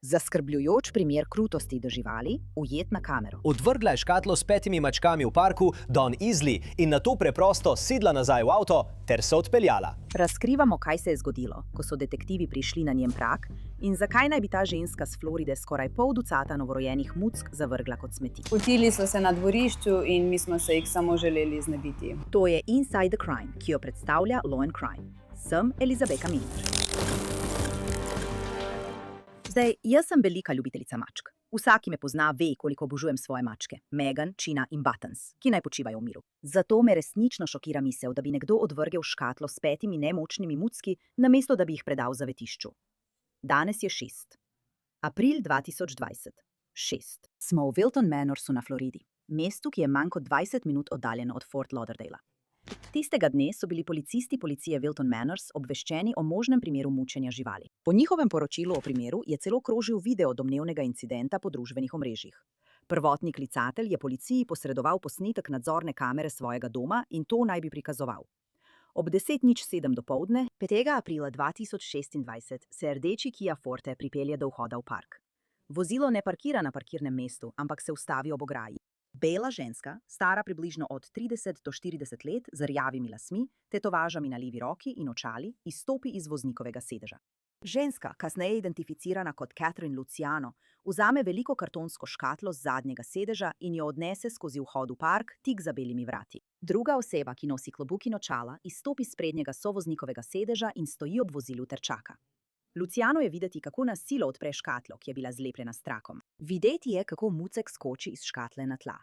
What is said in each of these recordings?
Zaskrbljujoč primer krutosti do živali, ujet na kamero. Odvrgla je škatlo s 5 mačkami v parku Don Isley in nato preprosto sedla nazaj v avto ter se odpeljala. Razkrivamo, kaj se je zgodilo, ko so detektivi prišli na njen prag in zakaj naj bi ta ženska s Floride skoraj pol ducata novorojenih muck zavrgla kot smeti. Potili so se na dvorišču in mi smo se jih samo želeli znebiti. To je Inside the Crime, ki jo predstavlja Law and Crime. Sem Elizabeka Miller. Zdaj, jaz sem velika ljubiteljica mačk. Vsak, ki me pozna, ve, koliko obožujem svoje mačke. Megan, China in Buttons, ki naj počivajo v miru. Zato me resnično šokira misel, da bi nekdo odvrgel škatlo s 5 nemočnimi mucki, namesto da bi jih predal zavetišču. Danes je 6. April 2020. 6. Smo v Wilton Manorsu na Floridi, mestu, ki je manj kot 20 minut oddaljeno od Fort Lauderdale. Tistega dne so bili policisti policije Wilton Manors obveščeni o možnem primeru mučenja živali. Po njihovem poročilu o primeru je celo krožil video domnevnega incidenta po družbenih omrežjih. Prvotni klicatelj je policiji posredoval posnetek nadzorne kamere svojega doma in to naj bi prikazoval. Ob 10:07 dopoldne, 5. aprila 2026, se rdeči Kia Forte pripelje do vhoda v park. Vozilo ne parkira na parkirnem mestu, ampak se ustavi ob ograji. Bela ženska, stara približno od 30 do 40 let, z rjavimi lasmi, tetovažami na levi roki in očali, izstopi iz voznikovega sedeža. Ženska, kasneje identificirana kot Catherine Luciano, vzame veliko kartonsko škatlo z zadnjega sedeža in jo odnese skozi vhod v park tik za belimi vrati. Druga oseba, ki nosi klobuk in očala, izstopi s prednjega sovoznikovega sedeža in stoji ob vozilu ter čaka. Luciano je videti, kako na silo odpre škatlo, ki je bila zlepljena s trakom. Videti je, kako mucek skoči iz škatle na tla.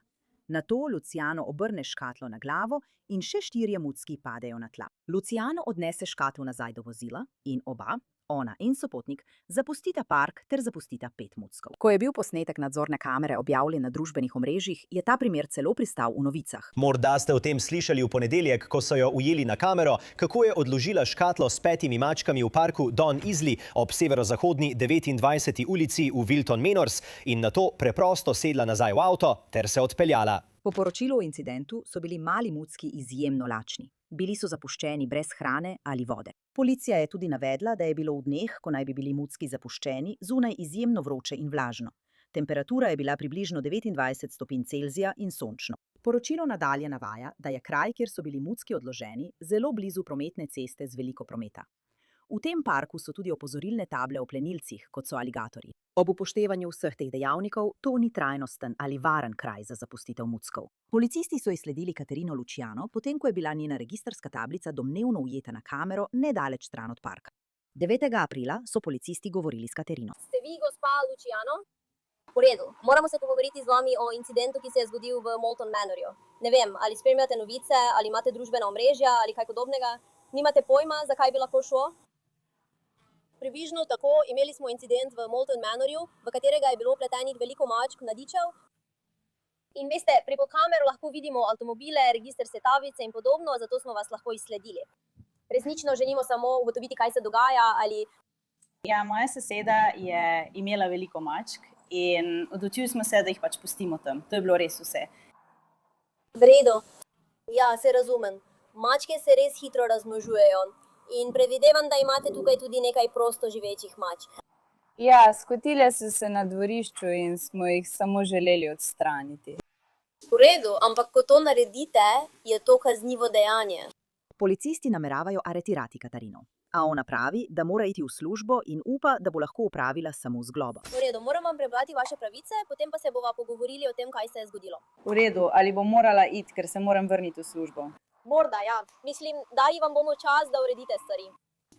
Nato Luciano obrne škatlo na glavo in še 4 mucki padejo na tla. Luciano odnese škatlo nazaj do vozila in oba, ona in sopotnik, zapustita park ter zapustita 5 muckov. Ko je bil posnetek nadzorne kamere objavljen na družbenih omrežjih, je ta primer celo pristal v novicah. Morda ste o tem slišali v ponedeljek, ko so jo ujeli na kamero, kako je odložila škatlo s 5 mačkami v parku Don Isley ob severozahodni 29. ulici v Wilton Manors in nato preprosto sedla nazaj v avto ter se odpeljala. Po poročilu o incidentu so bili mali mucki izjemno lačni. Bili so zapuščeni brez hrane ali vode. Policija je tudi navedla, da je bilo v dneh, ko naj bi bili mucki zapuščeni, zunaj izjemno vroče in vlažno. Temperatura je bila približno 29 stopinj Celzija in sončno. Poročilo nadalje navaja, da je kraj, kjer so bili mucki odloženi, zelo blizu prometne ceste z veliko prometa. V tem parku so tudi opozorilne table o plenilcih, kot so aligatorji. Ob upoštevanju vseh teh dejavnikov, to ni trajnosten ali varen kraj za zapustitev muckov. Policisti so izsledili Caterino Luciano, potem ko je bila njena registrska tablica domnevno ujeta na kamero nedaleč stran od parka. 9. aprila so policisti govorili s Caterino. Ste vi gospa Luciano? V redu, moramo se pogovoriti z vami o incidentu, ki se je zgodil v Wilton Manorju. Ne vem, ali spremljate novice, ali imate družbena omrežja, ali kaj podobnega. Nimate pojma, zakaj bi lahko šlo? Približno tako, imeli smo incident v Wilton Manorju, v katerega je bilo vpletenih veliko mačk, mladičev. In veste, preko kamer lahko vidimo avtomobile, registrske tablice in podobno, zato smo vas lahko izsledili. Resnično želimo samo ugotoviti, kaj se dogaja ali... Ja, moja soseda je imela veliko mačk in odločili smo se, da jih pač pustimo tam. To je bilo res vse. V redu. Ja, se razumem. Mačke se res hitro razmnožujejo. In predvidevam, da imate tukaj tudi nekaj prosto živečih mačk. Ja, skotile so se na dvorišču in smo jih samo želeli odstraniti. V redu, ampak ko to naredite, je to kaznivo dejanje. Policisti nameravajo aretirati Caterino, a ona pravi, da mora iti v službo in upa, da bo lahko upravila samo z globo. V redu, moram vam prebrati vaše pravice, potem pa se bova pogovorili o tem, kaj se je zgodilo. V redu, ali bom morala iti, ker se moram vrniti v službo? Morda, ja. Mislim, dali vam bomo čas, da uredite stvari.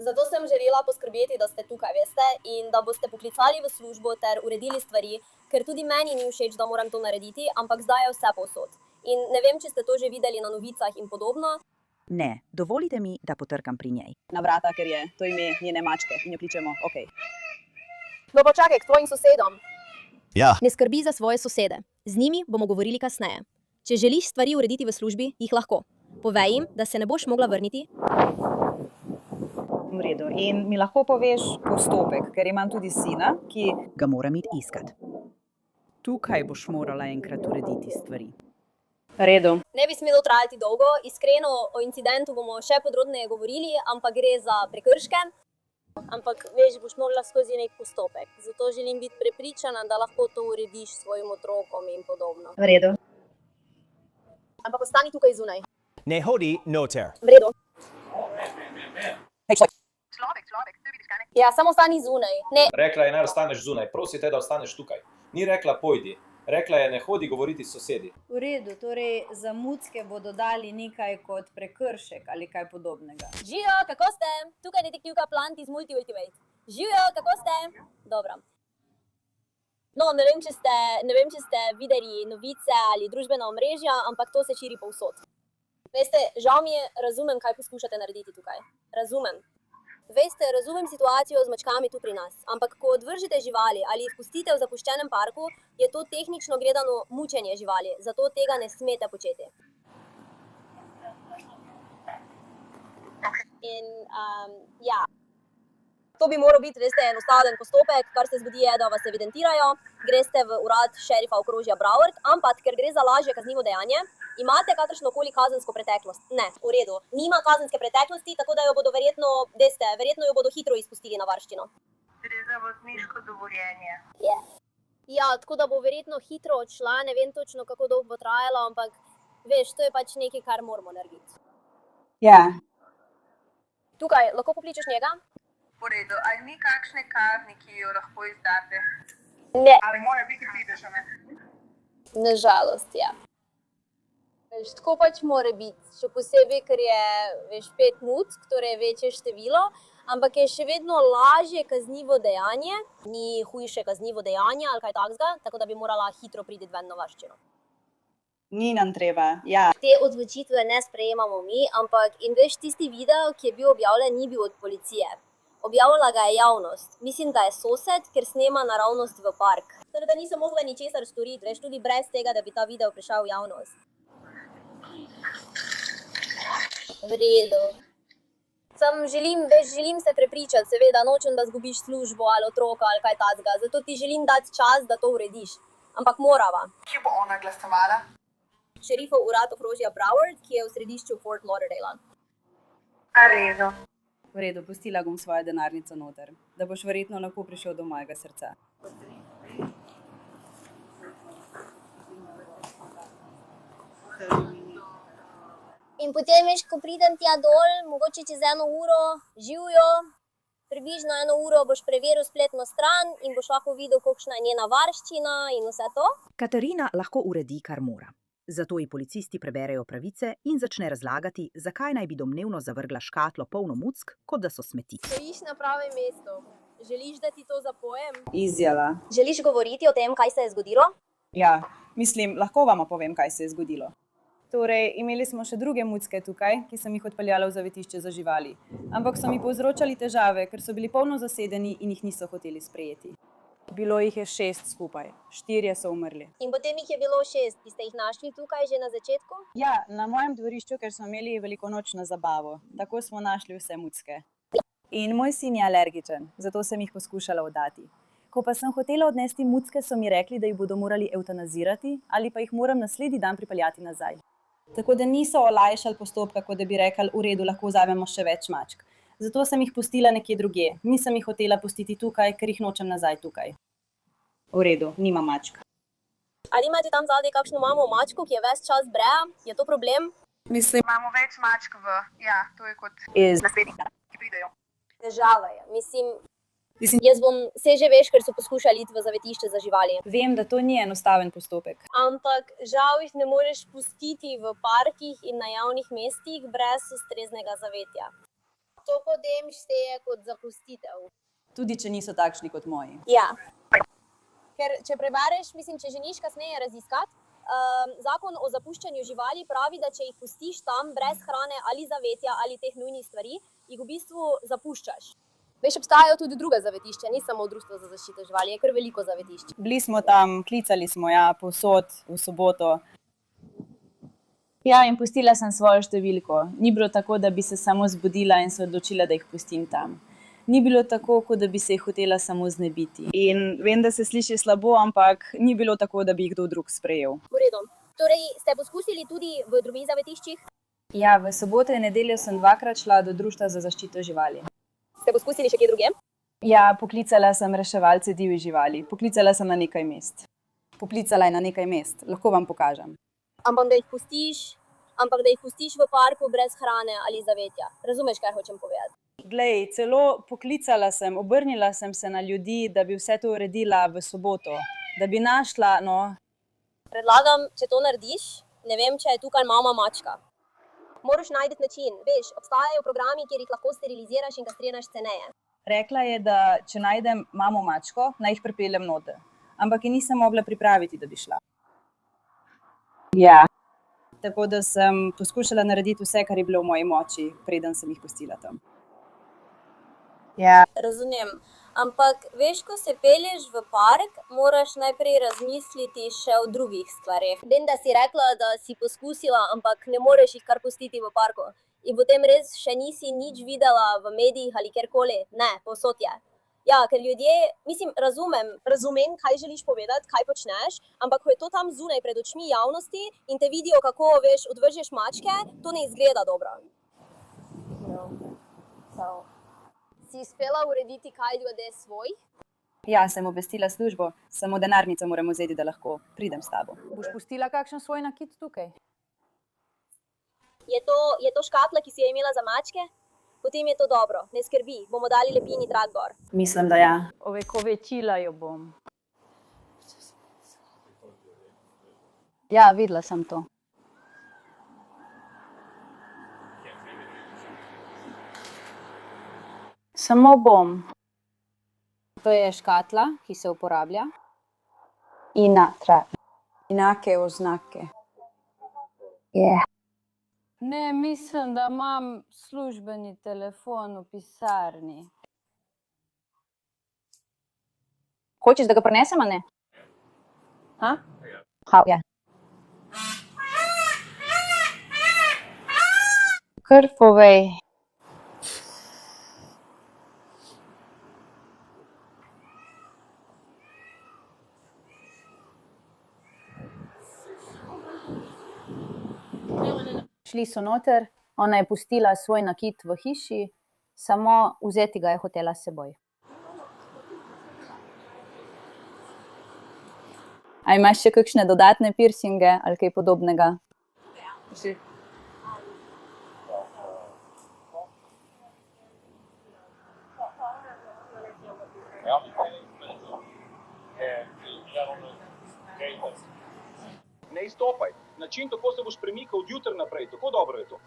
Zato sem želela poskrbeti, da ste tukaj, veste, in da boste poklicali v službo ter uredili stvari, ker tudi meni ni všeč, da moram to narediti, ampak zdaj je vse povsod. In ne vem, če ste to že videli na novicah in podobno. Ne, dovolite mi, da potrkam pri njej. Na vrata, ker je to ime njene mačke in jo kličemo, okej. No pa čakaj, k tvojim sosedom. Ja. Ne skrbi za svoje sosede. Z njimi bomo govorili kasneje. Če želiš stvari urediti v službi, jih lahko. Povej jim, da se ne boš mogla vrniti. V redu. In mi lahko poveš postopek, ker imam tudi sina, ki ga moram iti iskat. Tukaj boš morala enkrat urediti stvari. V redu. Ne bi smelo trajati dolgo. Iskreno, o incidentu bomo še podrobneje govorili, ampak gre za prekrške. Ampak, veš, boš morala skozi nek postopek. Zato želim biti prepričana, da lahko to urediš s svojim otrokom in podobno. V redu. Ampak ostani tukaj zunaj. Ne hodi noter. V redu. Ja, samo ostani zunaj. Ne, Rekla je, naj ostaneš zunaj, prosite, da ostaneš tukaj. Ni rekla, pojdi. Rekla je, ne hodi govoriti s sosedi. V redu, torej za mucke bodo dali nekaj kot prekršek ali kaj podobnega. Živijo, kako ste? Tukaj je detektivka Plant iz Multi Ultimate. Živijo, kako ste? Dobro. No, ne vem, če ste videli novice ali družbena omrežja, ampak to se širi povsod. Veste, žal mi je, razumem, kaj poskušate narediti tukaj. Razumem. Veste, razumem situacijo z mačkami tu pri nas, ampak ko odvržete živali ali jih pustite v zapuščenem parku, je to tehnično gledano mučenje živali, zato tega ne smete početi. In ja, to bi moral biti, veste, enostaven postopek, kar se zgodi je, da vas evidentirajo, greste v urad šerifa okrožja Broward, ampak ker gre za lažje kaznivo dejanje, imate kakršnokoli kazensko preteklost? Ne, v redu. Nima kazenske preteklosti, tako da jo bodo verjetno jo bodo hitro izpustili na varščino. Gre za vozniško dovoljenje. Ja, tako da bo verjetno hitro odšla, ne vem točno, kako dolgo bo trajalo, ampak veš, to je pač nekaj, kar moramo narediti. Ja, Tukaj, lahko pokličeš njega? V redu, ali ni kakšne kazni, ki jo lahko izdate? Ne. Ali mora biti pridržane? Nažalost, ja. Veš, tako pač mora biti, še posebej, ker je, veš, 5 muck, torej večje število, ampak je še vedno lažje kaznivo dejanje, ni hujše kaznivo dejanje ali kaj takega, tako da bi morala hitro priti ven na varščino. ni nam treba, ja. Te odločitve ne sprejemamo mi, ampak in veš, tisti video, ki je bil objavljen, ni bil od policije. Objavila ga je javnost. Mislim, da je sosed, ker snema naravnost v park. Torej, da niso mogli ničesar storiti, veš, tudi brez tega, da bi ta video prišel v javnost. V redu. Želim se prepričati, seveda, nočem, da zgubiš službo ali otroka ali kaj takega. Zato ti želim dati čas, da to urediš. Ampak morava. Kje bo ona glasovala? Šerifov urad okrožja Broward, ki je v središču Fort Lauderdale. Redo. V redu, pustila bom svojo denarnico noter, da boš verjetno lahko prišel do mojega srca. In potem, veš, ko pridem tja dol, mogoče čez 1 uro, živijo, približno 1 uro boš preveril spletno stran in boš lahko videl, kakšna je njena varščina in vse to. Katarina lahko uredi, kar mora. Zato ji policisti preberejo pravice in začne razlagati, zakaj naj bi domnevno zavrgla škatlo polno muck, kot da so smeti. Stojiš na pravem mestu. Želiš, da ti to zapojem? Izjava. Želiš govoriti o tem, kaj se je zgodilo? Ja, mislim, lahko vam povem, kaj se je zgodilo. Torej, imeli smo še druge mucke tukaj, ki sem jih odpeljala v zavetišče za živali. Ampak so mi povzročali težave, ker so bili polno zasedeni in jih niso hoteli sprejeti. Bilo jih je 6 skupaj, 4 so umrli. In potem jih je bilo 6, ki ste jih našli tukaj že na začetku? Ja, na mojem dvorišču, ker smo imeli velikonočno zabavo. Tako smo našli vse mucke. In moj sin je alergičen, zato sem jih poskušala oddati. Ko pa sem hotela odnesti mucke, so mi rekli, da jih bodo morali evtanazirati ali pa jih moram naslednji dan pripeljati nazaj. Tako da niso olajšali postopka, kot da bi rekli, v redu, lahko vzamemo še več mačk. Zato sem jih pustila nekje drugje. Nisem jih hotela pustiti tukaj, ker jih nočem nazaj tukaj. V redu, nima mačk. Ali imate tam zadaj kakšno mamo mačko, ki je ves čas breja? Je to problem? Imamo več mačk to je kot naslednjih, ki pridejo. Težava je. Jaz se že veš, ker so poskušali iti v zavetišče za živali. Vem, da to ni enostaven postopek. Ampak žal jih ne moreš pustiti v parkih in na javnih mestih brez ustreznega zavetja. To potem šteje kot zapustitev. Tudi, če niso takšni kot moji. Ja. Ker če prebereš, če želiš kasneje raziskati, zakon o zapuščanju živali pravi, da če jih pustiš tam brez hrane ali zavetja ali teh nujnih stvari, jih v bistvu zapuščaš. Veš, obstajajo tudi druga zavetišča, ni samo Društvo za zaščito živali, je kar veliko zavetišč. Bili smo tam, klicali smo, povsod, v soboto. Ja, in pustila sem svojo številko. Ni bilo tako, da bi se samo zbudila in se odločila, da jih pustim tam. Ni bilo tako, kot da bi se jih hotela samo znebiti. In vem, da se sliši slabo, ampak ni bilo tako, da bi jih kdo drug sprejel. V redu. Torej, ste poskusili tudi v drugih zavetiščih? Ja, v soboto in nedeljo sem 2-krat šla do Društva za zaščito živali. Ste poskusili še kje drugje? Ja, poklicala sem reševalce divjih živali. Poklicala sem na nekaj mest. Poklicala je na nekaj mest. Lahko vam pokažem. Ampak da jih pustiš v parku brez hrane ali zavetja. Razumeš, kaj hočem povedati? Glej, celo poklicala sem, obrnila sem se na ljudi, da bi vse to uredila v soboto. Da bi našla, Predlagam, če to narediš, ne vem, če je tukaj mama mačka. Moraš najti način, veš, obstajajo programi, kjer jih lahko steriliziraš in kastriraš ceneje. Rekla je, da če najdem mamo mačko, naj jih pripeljem noter. Ampak je nisem mogla pripraviti, da bi šla. Ja. Tako da sem poskušala narediti vse, kar je bilo v moji moči, preden sem jih pustila tam. Ja. Razumem, ampak veš, ko se pelješ v park, moraš najprej razmisliti še o drugih stvareh. Vem, da si rekla, da si poskusila, ampak ne moreš jih kar pustiti v parku. In potem res še nisi nič videla v medijih ali kjerkoli. Ne, povsod je. Ja, ker ljudje, razumem, kaj želiš povedati, kaj počneš, ampak ko je to tam zunaj pred očmi javnosti in te vidijo, kako, veš, odvržeš mačke, to ne izgleda dobro. Si uspela urediti kaj ljudje svoj? Ja, sem obvestila službo, samo denarnico moram vzeti, da lahko pridem s tabo. Boš pustila kakšen svoj nakit tukaj? Je to škatla, ki si jo imela za mačke? Potem je to dobro, ne skrbi, bomo dali lepilni trak gor. Mislim, da ja. Ovekovečila jo bom. Ja, videla sem to. Samo bom. To je škatla, ki se uporablja. Enake oznake. Ne, mislim, da imam službeni telefon v pisarni. Hočeš, da ga prinesem, a ne? Ja. Kar povej. Šli so noter, ona je pustila svoj nakit v hiši, samo vzeti ga je hotela s seboj. A imaš še kakšne dodatne piercinge ali kaj podobnega? Ne izstopaj. Način, kako se boš premikal od jutra naprej, tako dobro je to.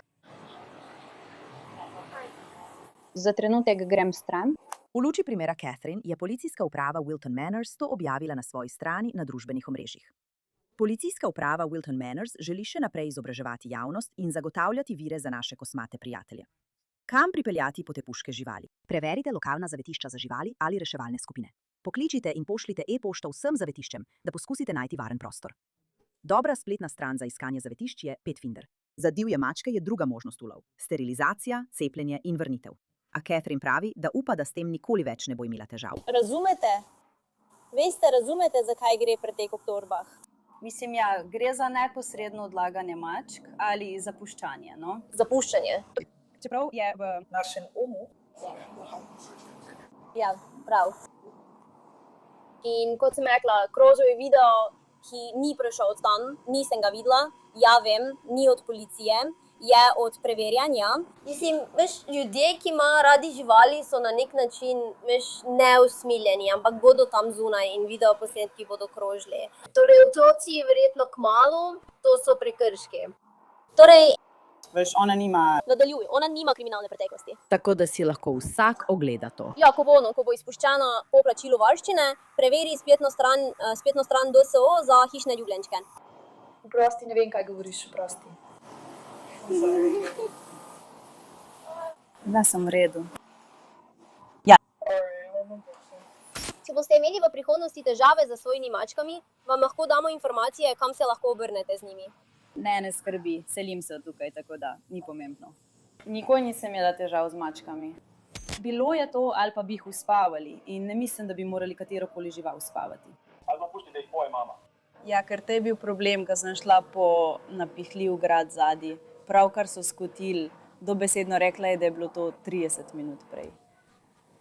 Za trenutek grem stran. V luči primera Catherine je policijska uprava Wilton Manors to objavila na svoji strani na družbenih omrežjih. Policijska uprava Wilton Manors želi še naprej izobraževati javnost in zagotavljati vire za naše kosmate prijatelje. Kam pripeljati potepuške živali? Preverite lokalna zavetišča za živali ali reševalne skupine. Pokličite in pošljite e-pošto vsem zavetiščem, da poskusite najti varen prostor. Dobra spletna stran za iskanje zavetišč je Petfinder. Za divje mačke je druga možnost ulov. Sterilizacija, cepljenje in vrnitev. A Catherine pravi, da upa, da s tem nikoli več ne bo imela težav. Razumete, zakaj gre pri teh obtožbah? Mislim, ja, gre za neposredno odlaganje mačk ali zapuščanje, no? Zapuščanje. Čeprav je v našem umu. Ja, prav. In kot sem rekla, krožil je video, ki ni prišel od tam, nisem ga videla, ja vem, ni od policije, je od preverjanja. Mislim, veš, ljudje, ki imajo radi živali, so na nek način, veš, neusmiljeni, ampak bodo tam zunaj in videoposnetki bodo krožili. Torej, otroci verjetno kmalu, to so prekrški. Torej, Veš, ona nima kriminalne preteklosti. Tako da si lahko vsak ogleda to. Ja, ko bo izpuščena po plačilu varščine, preveri spletno stran DSO za hišne ljubljenčke. Prosti, ne vem, kaj govoriš, prosti. Da sem v redu. Če boste imeli v prihodnosti težave z svojimi mačkami, vam lahko damo informacije, kam se lahko obrnete z njimi. Ne skrbi, selim se tukaj, tako da ni pomembno. Nikoli nisem imela težav z mačkami. Bilo je to, ali pa bi jih uspavali in ne mislim, da bi morali katerokoli žival uspavati. Ali pa pusti, da jih poje mama. Ja, ker te je bil problem, ko sem šla po napihljiv grad zadaj. Pravkar so skotili, dobesedno rekla je, da je bilo to 30 minut prej.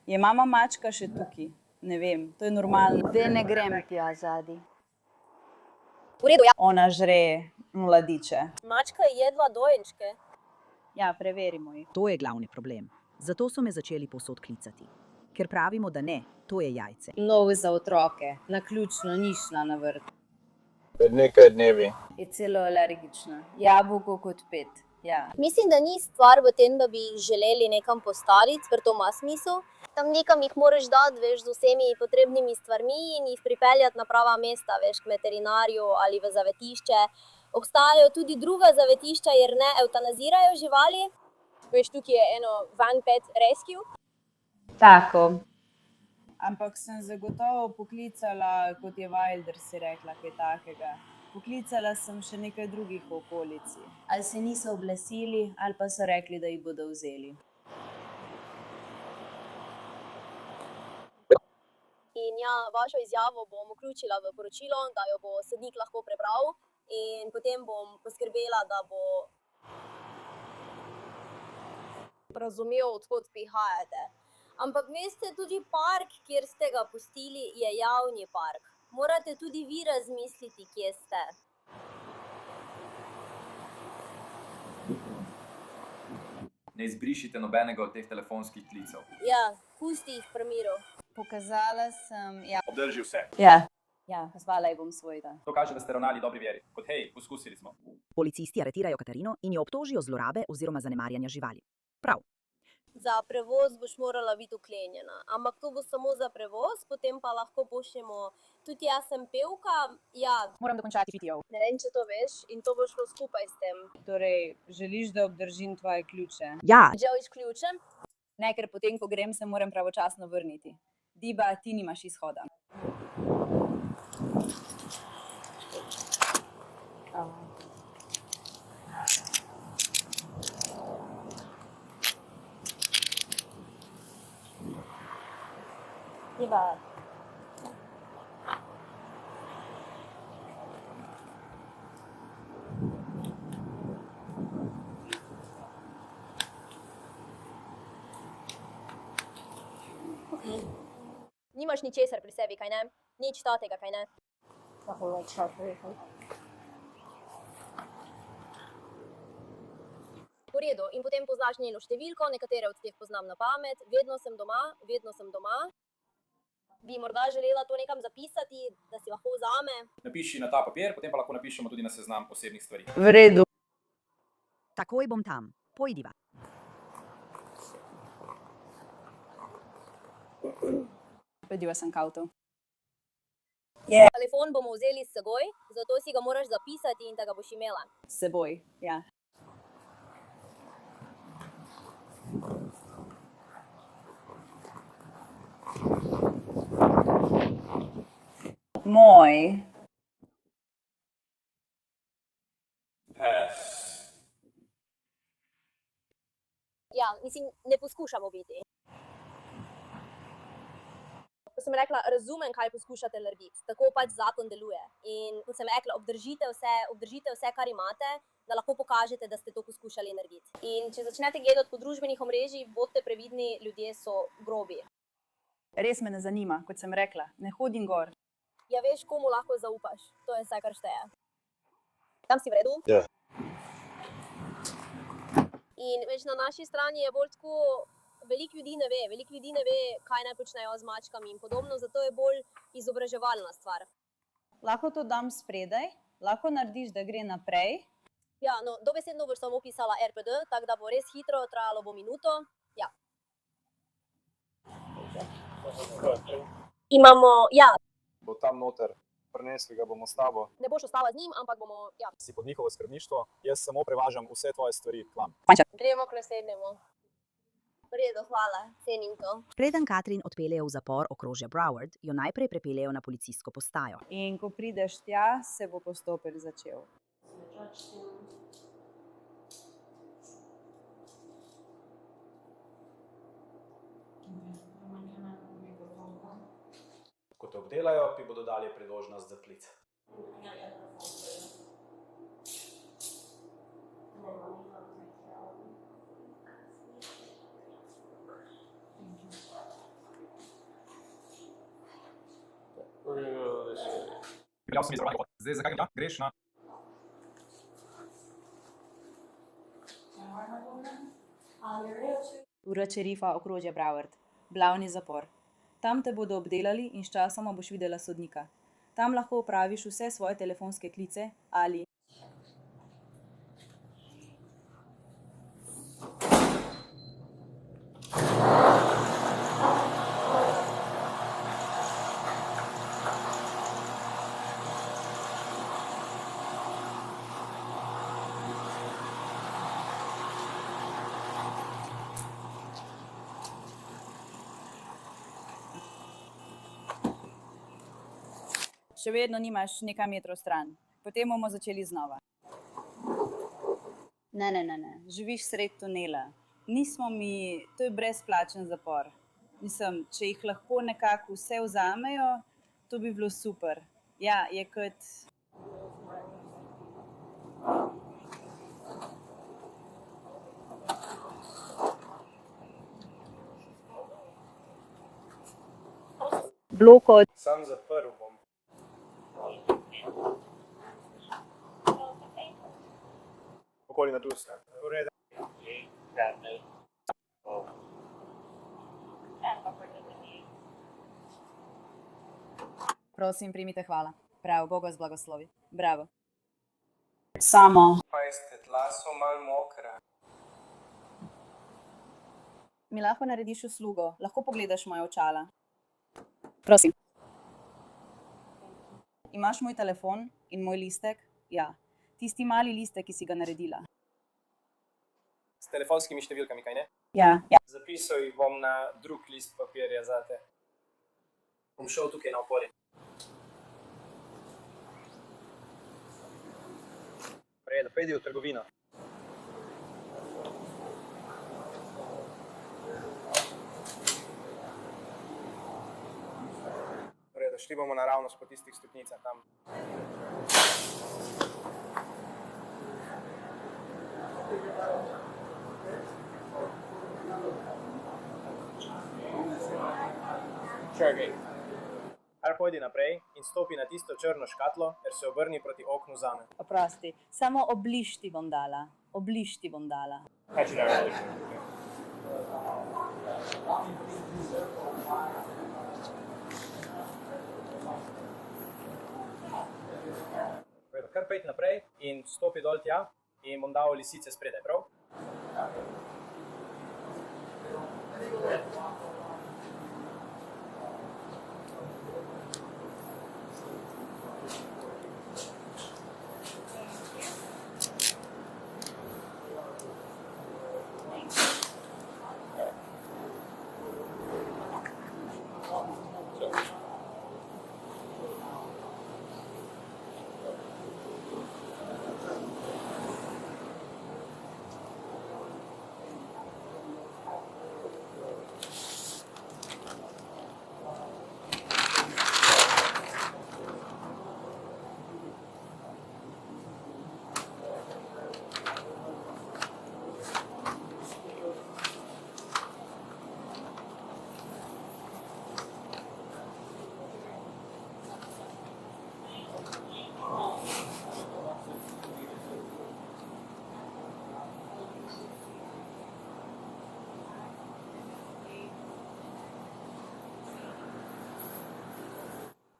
Je mama mačka še tukaj? Ne vem, to je normalno. Da ne grem tja zadaj. V redu, ja. Ona žre mladiče. Mačka je jedla dojenčke. Ja, preverimo jih. To je glavni problem. Zato so me začeli povsod klicati. Ker pravimo, da ne, to je jajce. Lov za otroke, naključno ni šla na vrt. Pred nekaj dnevi. Je celo alergična. Jabolko kot pet. Ja. Mislim, da ni stvar v tem, da bi jih želeli nekam postaviti, ker to ima smisel. Tam nekam jih moraš dati, veš, z vsemi potrebnimi stvarmi in jih pripeljati na prava mesta, veš, k veterinarju ali v zavetišče. Obstajajo tudi druga zavetišča, jer ne evtanazirajo živali. Veš, tukaj je eno Van Pet Rescue. Tako. Ampak sem zagotovo poklicala, kot je Wilder si rekla, kaj takega. Poklicala sem še nekaj drugih v okolici. Ali se niso oglasili, ali pa so rekli, da jih bodo vzeli. In ja, vašo izjavo bom vključila v poročilo, da jo bo sodnik lahko prebral in potem bom poskrbela, da bo razumel, odkot prihajate. Ampak veste, tudi park, kjer ste ga pustili, je javni park. Morate tudi vi razmisliti, kje ste. Ne izbrišite nobenega od teh telefonskih klicev. Ja, pusti jih pri miru. Pokazala sem, ja. Obdrži vse. Ja, pozvala ji bom svojega. To kaže, da ste ravnali v dobri veri. Kot hej, poskusili smo. Policisti aretirajo Katarino in jo obtožijo zlorabe oziroma zanemarjanja živali. Prav. Za prevoz boš morala biti vklenjena, ampak to bo samo za prevoz, potem pa lahko pošljemo. Tudi jaz sem pevka, ja. Moram dokončati video. Ne vem, če to veš in to bo šlo skupaj s tem. Torej, želiš, da obdržim tvoje ključe? Ja. Želiš ključe? Ne, ker potem, ko grem, se moram pravočasno vrniti. Diba, ti nimaš izhoda. Diba. Okay. Nimaš ničesar pri sebi, kaj ne? Nič tatega, kaj ne? V redu, in potem poznaš njeno številko, nekatere od teh poznam na pamet. Vedno sem doma, vedno sem doma. Bi morda želela to nekam zapisati, da si lahko vzame? Napiši na ta papir, potem pa lahko napišemo tudi na seznam osebnih stvari. V redu. Takoj bom tam. Pojdiva. Pojdiva sem k avtu. Telefon bomo vzeli s seboj, zato si ga moraš zapisati in da ga boš imela. S seboj, ja. Moj. Ja, mislim, ne poskušamo biti. Ko sem rekla, razumem, kaj poskušate narediti. Tako pač zakon deluje. In kot sem rekla, obdržite vse, kar imate, da lahko pokažete, da ste to poskušali narediti. In če začnete gledati po družbenih omrežjih, bodite previdni, ljudje so grobi. Res me ne zanima, kot sem rekla. Ne hodim gor. Ja, veš, komu lahko zaupaš. To je vse, kar šteje. Tam si v redu? Ja. In veš, na naši strani je bolj tako, veliko ljudi ne ve, kaj naj počnejo z mačkami in podobno, zato je bolj izobraževalna stvar. Lahko to dam spredaj, lahko narediš, da gre naprej. Ja, no, dobesedno boš samo pisala RPD, tako da bo res hitro, trajalo bo minuto. Ja. Imamo, ja. Bo tam noter, prinesli ga bomo s tabo. Ne boš ostala z njim, ampak bomo, ja. Si pod njihovo skrbništvo, jaz samo prevažam vse tvoje stvari k vam. Gremo k naslednjemu. V redu, hvala, cenim to. Preden Katrin odpeljejo v zapor okrožja Broward, jo najprej prepeljejo na policijsko postajo. In ko prideš tja, se bo postopek začel. Ko te obdelajo, ti bodo dali priložnost za klic. Zdaj, zakaj greš na... Urad šerifa okrožja Broward, glavni zapor. Tam te bodo obdelali in sčasoma boš videla sodnika. Tam lahko opraviš vse svoje telefonske klice ali... Še vedno nimaš nekaj metrov stran. Potem bomo začeli znova. Ne. Živiš sred tunela. Nismo mi, to je brezplačen zapor. Mislim, če jih lahko nekako vse vzamejo, to bi bilo super. Ja, je kot... Bloko. Sam zaprl bom. Okoli nad usta. V redu. Prosim, primite hvala. Bravo, Bog vas blagoslovi. Bravo. Samo. Pa ste tla so malo mokra. Mi lahko narediš uslugo, lahko pogledaš moje očala. Prosim. Imaš moj telefon in moj listek? Ja. Tisti mali listek, ki si ga naredila. S telefonskimi številkami, kaj ne? Ja. Zapisal jih bom na drug list papirja zate. Bom šel tukaj naokoli. Prejedo, pejdi v trgovino. Prejedo, šli bomo naravnost po tistih stopnicah tam. Čakaj. Kar pojdi naprej in stopi na tisto črno škatlo, ter se obrni proti oknu zame. Oprosti, samo obliž ti bom dala. Obliž ti bom dala. Kaj če da? Kar pejdi naprej in stopi dol tja in bom dal lisice spredaj, prav?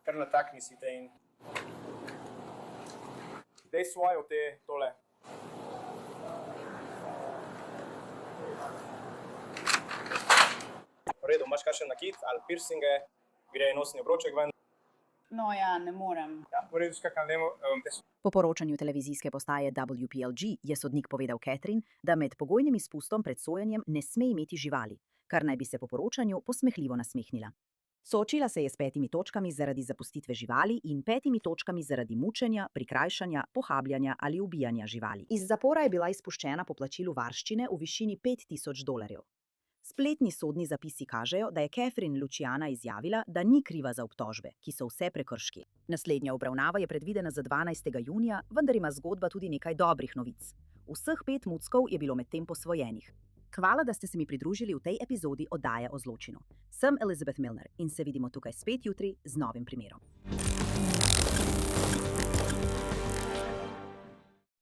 Kar natakni si te in... Dej svoje v te tole. V redu, imaš kakšen nakit ali piercinge, gre nosni obroček ven. No ja, ne morem. Ja, v redu, skakam, dajmo... Po poročanju televizijske postaje WPLG je sodnik povedal Catherine, da med pogojnim izpustom pred sojenjem ne sme imeti živali, kar naj bi se po poročanju posmehljivo nasmehnila. Soočila se je s 5 točkami zaradi zapustitve živali in 5 točkami zaradi mučenja, prikrajšanja, pohabljanja ali ubijanja živali. Iz zapora je bila izpuščena po plačilu varščine v višini $5000. Spletni sodni zapisi kažejo, da je Catherine Luciana izjavila, da ni kriva za obtožbe, ki so vse prekrški. Naslednja obravnava je predvidena za 12. junija, vendar ima zgodba tudi nekaj dobrih novic. Vseh 5 muckov je bilo medtem posvojenih. Hvala, da ste se mi pridružili v tej epizodi oddaje o zločinu. Sem Elizabeth Milner in se vidimo tukaj spet jutri z novim primerom.